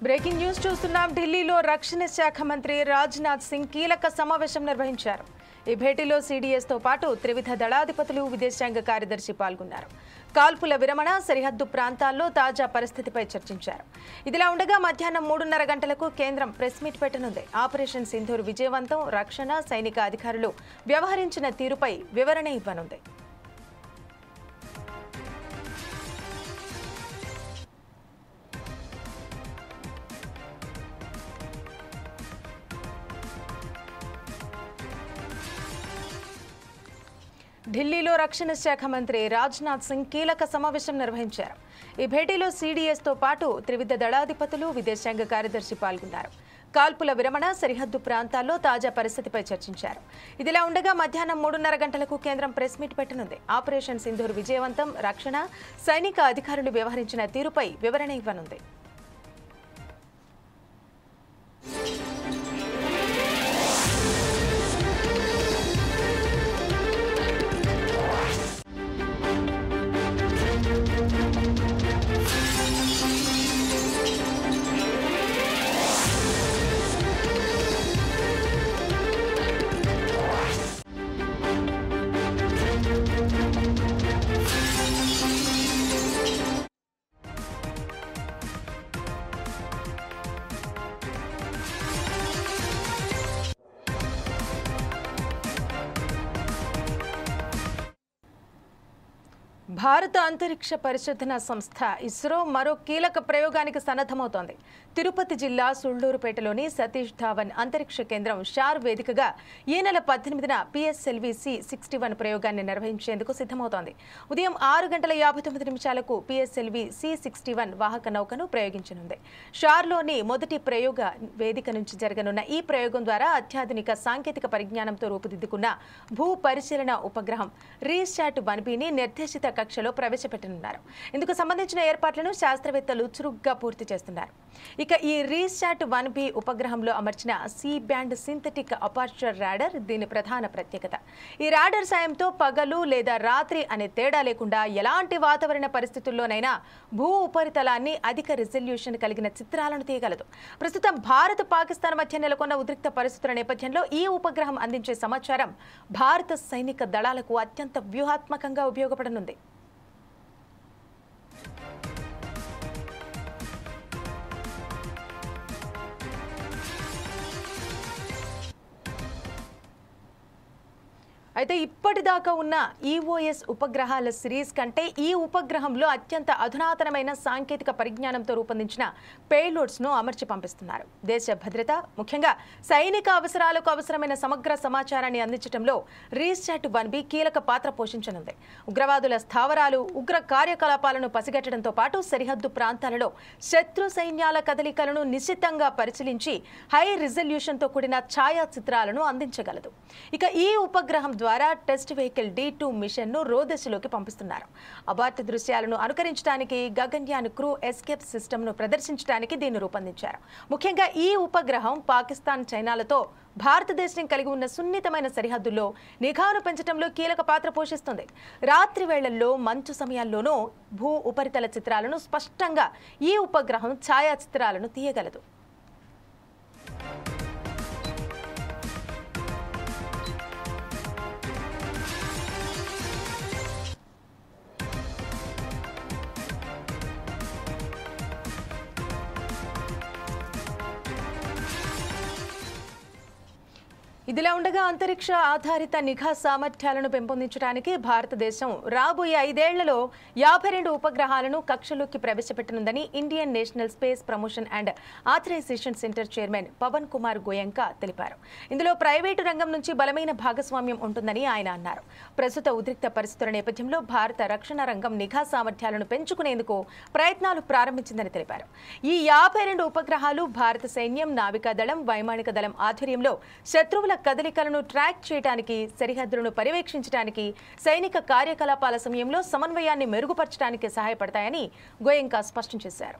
Breaking news చూస్తున్నాం. ఢిల్లీలో రక్షణ శాఖ మంత్రి రాజ్నాథ్ సింగ్ కీలక సమావేశం నిర్వహించారు. ఈ భేటీలో సీడీఎస్తో పాటు త్రివిధ దళాధిపతులు, విదేశాంగ కార్యదర్శి పాల్గొన్నారు. కాల్పుల విరమణ, సరిహద్దు ప్రాంతాల్లో తాజా పరిస్థితిపై చర్చించారు. ఇదిలా ఉండగా మధ్యాహ్నం 3:30 గంటలకు కేంద్రం ప్రెస్ మీట్ పెట్టనుంది. ఆపరేషన్ సింధూర్ విజయవంతం, రక్షణ, సైనిక అధికారులు వ్యవహరించిన తీరుపై వివరణ ఇవ్వనుంది. ఢిల్లీలో రక్షణ శాఖ మంత్రి రాజ్నాథ్ సింగ్ కీలక సమావేశం నిర్వహించారు. ఈ భేటీలో సీడీఎస్తో పాటు త్రివిధ దళాధిపతులు, విదేశాంగ కార్యదర్శి పాల్గొన్నారు. కాల్పుల విరమణ, సరిహద్దు ప్రాంతాల్లో తాజా పరిస్థితిపై చర్చించారు. ఇదిలా ఉండగా మధ్యాహ్నం 3:30 గంటలకు కేంద్రం ప్రెస్ మీట్ పెట్టనుంది. ఆపరేషన్ సింధూర్ విజయవంతం, రక్షణ, సైనిక అధికారులు వ్యవహరించిన తీరుపై వివరణ ఇవ్వనుంది. భారత అంతరిక్ష పరిశోధన సంస్థ ఇస్రో మరో కీలక ప్రయోగానికి సన్నద్ధమవుతోంది. తిరుపతి జిల్లా సుళ్లూరుపేటలోని సతీష్ ధావన్ అంతరిక్ష కేంద్రం షార్ వేదికగా ఈ నెల 18న పిఎస్ఎల్వి C61 ప్రయోగాన్ని నిర్వహించేందుకు సిద్ధమవుతోంది. ఉదయం 6:59 పిఎస్ఎల్వి C61 వాహక నౌకను ప్రయోగించనుంది. షార్లోని మొదటి ప్రయోగ వేదిక నుంచి జరగనున్న ఈ ప్రయోగం ద్వారా అత్యాధునిక సాంకేతిక పరిజ్ఞానంతో రూపుదిద్దుకున్న భూ పరిశీలన ఉపగ్రహం RISAT-1Bని నిర్దేశిత కక్షలో ప్రవేశపెట్టనున్నారు. ఇందుకు సంబంధించిన ఏర్పాట్లను శాస్త్రవేత్తలు చురుగ్గా పూర్తి చేస్తున్నారు. ఇక ఈ RISAT-1B ఉపగ్రహంలో అమర్చిన C-బ్యాండ్ సింథటిక్ అపర్చర్ రాడర్ దీని ప్రధాన ప్రత్యేకత. ఈ రాడర్ సాయంతో పగలు లేదా రాత్రి అనే తేడా లేకుండా ఎలాంటి వాతావరణ పరిస్థితుల్లోనైనా భూ ఉపరితలాన్ని అధిక రిజల్యూషన్ కలిగిన చిత్రాలను తీయగలదు. ప్రస్తుతం భారత్, పాకిస్తాన్ మధ్య నెలకొన్న ఉద్రిక్త పరిస్థితుల నేపథ్యంలో ఈ ఉపగ్రహం అందించే సమాచారం భారత సైనిక దళాలకు అత్యంత వ్యూహాత్మకంగా ఉపయోగపడనుంది. అయితే ఇప్పటిదాకా ఉన్న EOS ఉపగ్రహాల సిరీస్ కంటే ఈ ఉపగ్రహంలో అత్యంత అధునాతనమైన సాంకేతిక పరిజ్ఞానంతో రూపొందించిన పేలోడ్స్ను అమర్చి పంపిస్తున్నారు. దేశ భద్రత, ముఖ్యంగా సైనిక అవసరాలకు అవసరమైన సమగ్ర సమాచారాన్ని అందించడంలో RISAT-1B కీలక పాత్ర పోషించనుంది. ఉగ్రవాదుల స్థావరాలు, ఉగ్ర కార్యకలాపాలను పసిగట్టడంతో పాటు సరిహద్దు ప్రాంతాలలో శత్రు సైన్యాల కదలికలను నిశితంగా పరిశీలించి హై రిజల్యూషన్తో కూడిన ఛాయాచిత్రాలను అందించగలదు. ఇక ఈ ఉపగ్రహం ద్వారా టెస్ట్ వెహికల్ D2 మిషన్ను రోదశలోకి పంపిస్తున్నారు. అబార్ట్ దృశ్యాలను అనుకరించడానికి గగన్యాన్ క్రూ ఎస్కేప్ సిస్టమ్ను ప్రదర్శించడానికి దీన్ని రూపొందించారు. ముఖ్యంగా ఈ ఉపగ్రహం పాకిస్తాన్, చైనాలతో భారతదేశం కలిగి ఉన్న సున్నితమైన సరిహద్దుల్లో నిఘాను పెంచడంలో కీలక పాత్ర పోషిస్తుంది. రాత్రి వేళల్లో, మంచు సమయాల్లోనూ భూ ఉపరితల చిత్రాలను స్పష్టంగా ఈ ఉపగ్రహం ఛాయాచిత్రాలను తీయగలదు. ఇదిలా ఉండగా అంతరిక్ష ఆధారిత నిఘా సామర్థ్యాలను పెంపొందించడానికి భారతదేశం రాబోయే 5 ఏళ్లలో 52 ఉపగ్రహాలను కక్షలోకి ప్రవేశపెట్టనుందని Indian National Space Promotion and Authorization Centre chairman Pawan Kumar Goenka తెలిపారు. ఇందులో ప్రైవేటు రంగం నుంచి బలమైన భాగస్వామ్యం ఉంటుందని ఆయన అన్నారు. ప్రస్తుత ఉద్రిక్త పరిస్థితుల నేపథ్యంలో భారత రక్షణ రంగం నిఘా సామర్థ్యాలను పెంచుకునేందుకు ప్రయత్నాలు ప్రారంభించిందని తెలిపారు. ఈ 52 ఉపగ్రహాలు భారత సైన్యం, నావికాదళం, వైమానిక దళం ఆధ్వర్యంలో శత్రువుల కదలికలను ట్రాక్ చేయడానికి, సరిహద్దులను పర్యవేక్షించడానికి, సైనిక కార్యకలాపాల సమయంలో సమన్వయాన్ని మెరుగుపరచడానికి సహాయపడతాయని గోయంకా స్పష్టం చేశారు.